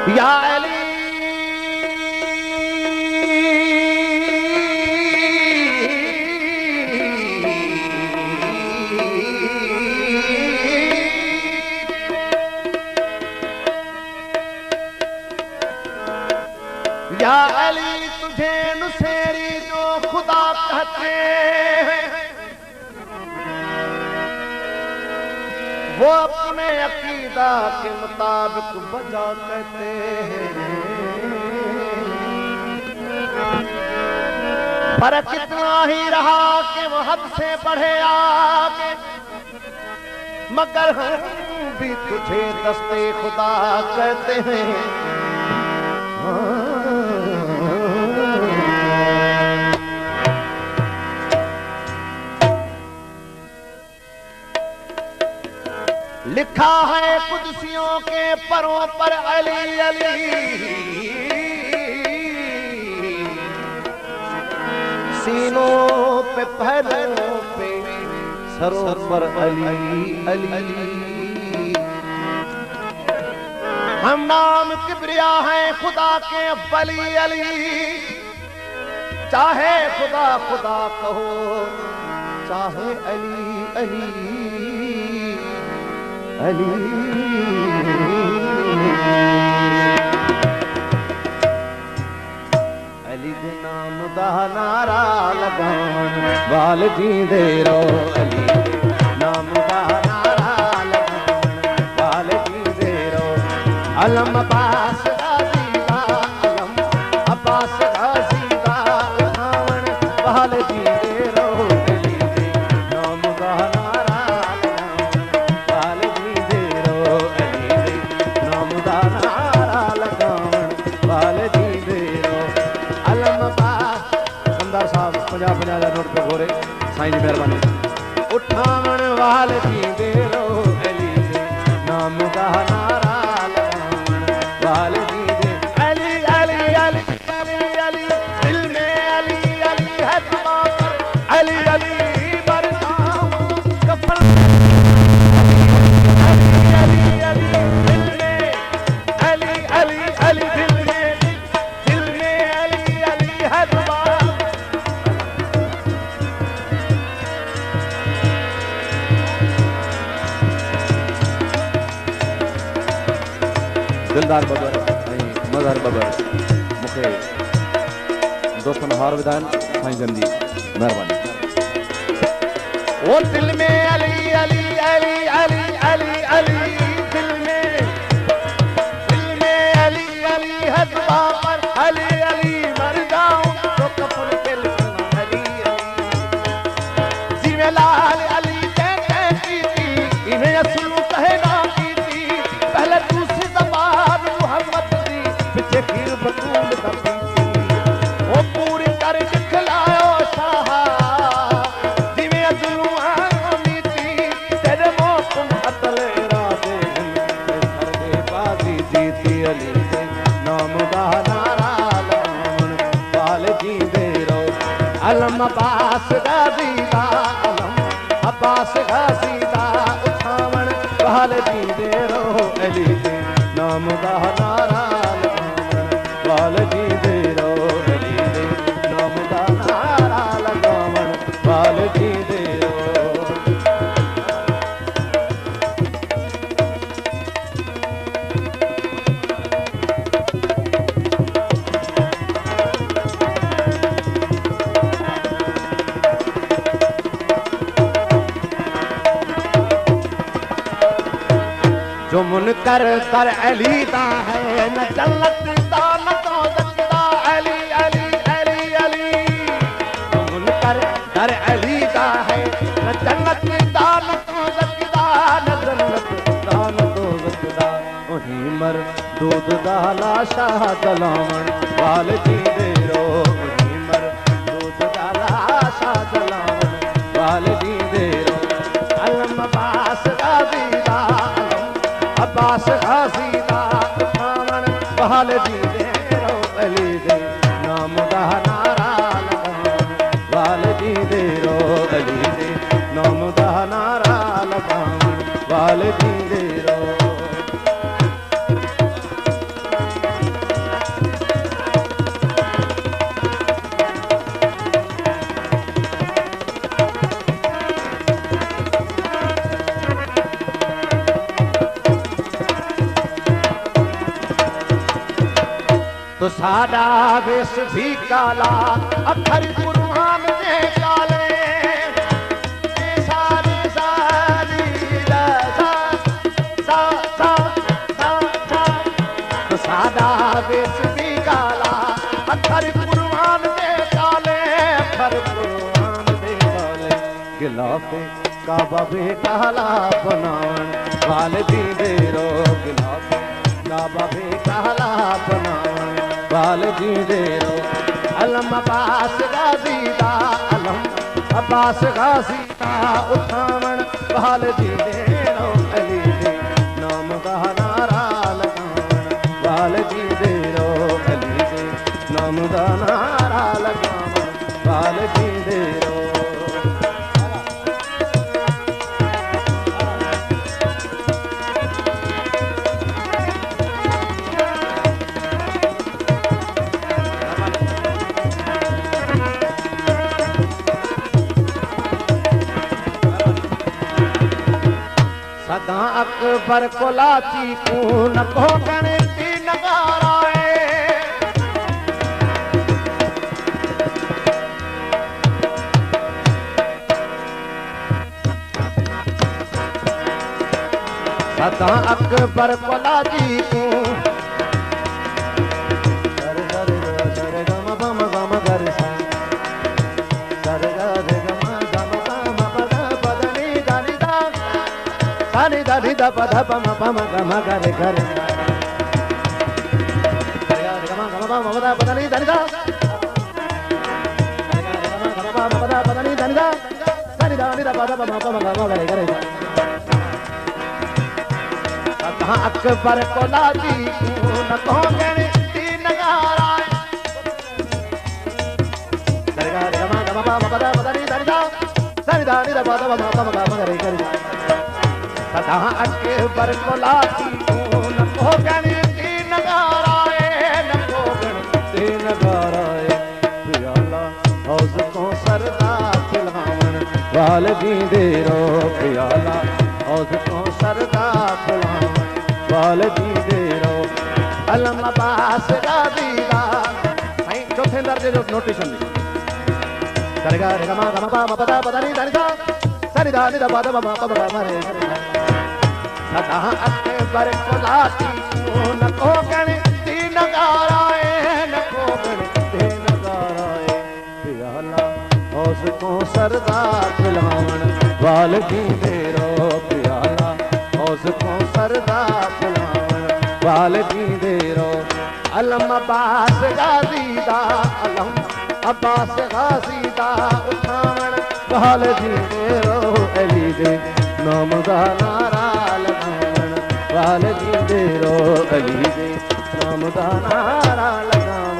या अली या अली तुझे नुसेरी जो खुदा कहते हैं वो अपने अकीदा के मुताबिक बजा कहते हैं। फर्क इतना ही रहा कि वो हद से बढ़े आगे, मगर हम भी तुझे दस्ते खुदा कहते हैं। लिखा है कुदसियों के परों पर अली अली, सीनों पे पहलुओं पे सरों पर अली अली। हम नाम किबरिया हैं खुदा के वली अली, चाहे खुदा खुदा कहो चाहे अली अली अली। अली दे नाम दा नारा लगान वाल जींदे रहो, अली दे नाम दा नारा लगान वाल जींदे रहो। अलम अब्बास गाज़ी दा अलम अब्बास गाज़ी दा उठावन वाल जींदे रहो, अली दे नाम दा नारा लगान वाल जींदे रहो, अली दे नाम दा नारा लगान वाल जींदे रहो। अलम अब्बास समदार साहब 50-50 दा नोट पे गोरे साईं जी मेहरबानी। उठावन वाल जींदे रहो, अली दे नाम दा नारा लगान वाल जींदे। अली अली अली अली अली दिल में अली अली है दुआ पर अली अली बरसाम कफन। अली अली अली दिल में अली अली अली दिल में अली अली है दुआ। दिलदार बबर मजहर बबर मुखे दोस्तन हार विधान साईं जन जी मेहरबानी। वो दिल में अली अली अली अली अली अली दिल में अली अली है दुआ पर अली अली मर जाऊं तो कफन पे लिखना अली अली। जिਵੇਂ लाल अली कहते की थी इन्हें असलू कहना की थी, पहले दूसरी जबान मोहम्मद दी पीछे खीर बतूल दबी थी। वो पूरी कर दिखलायो शाह जिਵੇਂ असलू आनी थी, तेरे मौसम अतले राजे सरदे बाजी जीती। अली दे नाम दा नारा लगान वाल जींदे रहो। अलम अब्बास गाज़ी दा अलम अब्बास गाज़ी दा उठावन वाल जींदे रहो, अली दे नाम दा नारा लगान वाल जींदे रहो, अली दे नाम दा नारा लगान वाल जींदे रहो। जो मुनकर कर अली दा है न जन्नत दा न दोज़ख दा अली अली अली अली। जो मुनकर कर अली दा है न जन्नत दा न दोज़ख दा, न जन्नत दा न दोज़ख दा। वही मर दूध दा लाशा जलावन वाल जींदे रहो, वही मर दूध दा लाशा जलावन वाल जींदे रहो। अलम अब्बास गाज़ी दा अब्बास गाज़ी दा उठावन वाल जींदे रहो, अली दे नाम दा नारा लगान वाल जींदे रहो, अली दे नाम दा नारा लगान वाल जींदे रहो। तो साडा वेस भी काला अखर कुरान दे काले सारी सारी दा सा सा सा सा सा तो साडा वेस भी काला अखर कुरान दे काले अखर कुरान दे काले गिलाफे काबा बे काला बनावन वाले दीदे रो गिलाफे काबा बे काला बनावन वाल दीदे रो अलम अब्बास गाजी दा अलम अब्बास गाजी दा उठावन वाल दीदे रो अली दे नाम दा नारा लगावन वाल दीदे रो अली दे नाम दा नारा लगावन वाल दीदे रो सदा अकबर को लाची को न को गणती नगाराए सदा अकबर को लाची को सर सर सर गम गम गम गर सा सर गर गम गम गम पद पदनी गनि दा सानी दा नी दा पद पम पम गम गर गर गम गम पम पद पदनी दा नी दा गम गम पम पद पदनी दा नी दा सानी दा नी दा पद पम पम गम गर गर सदा अकबर को लाजी न को गणती नगाराए सरगा गम गम पम पद पदनी दा नी दा सानी दा नी दा पद पम पम गम गर गर सदा अकबर को लाची न को गणती नगाराए न को गणती नगाराए प्याला हौज को सरदा खिलावन वाल दीदे रो प्याला हौज को सरदा खिलावन वाल दीदे रो अलम अब्बास गाजी दा साईं चौथे दर्जे जो नोटेशन सरगा रे गम गम पम पद पदनी दा नी दा सानी दा नी दा पद पम पम गम रे सदा अकबर को लाची न को गणती नगाराए न को गणती नगाराए प्याला हौस को सरदा खिलावन वाल दीदे रो प्याला हौस को सरदा खिलावन वाल दीदे रो अलम अब्बास गाजी दा अलम अब्बास गाजी दा उठावन वाल दीदे रो अली दे नाम दा नारा लगावन वाल दीदे रो अली दे नाम दा नारा लगावन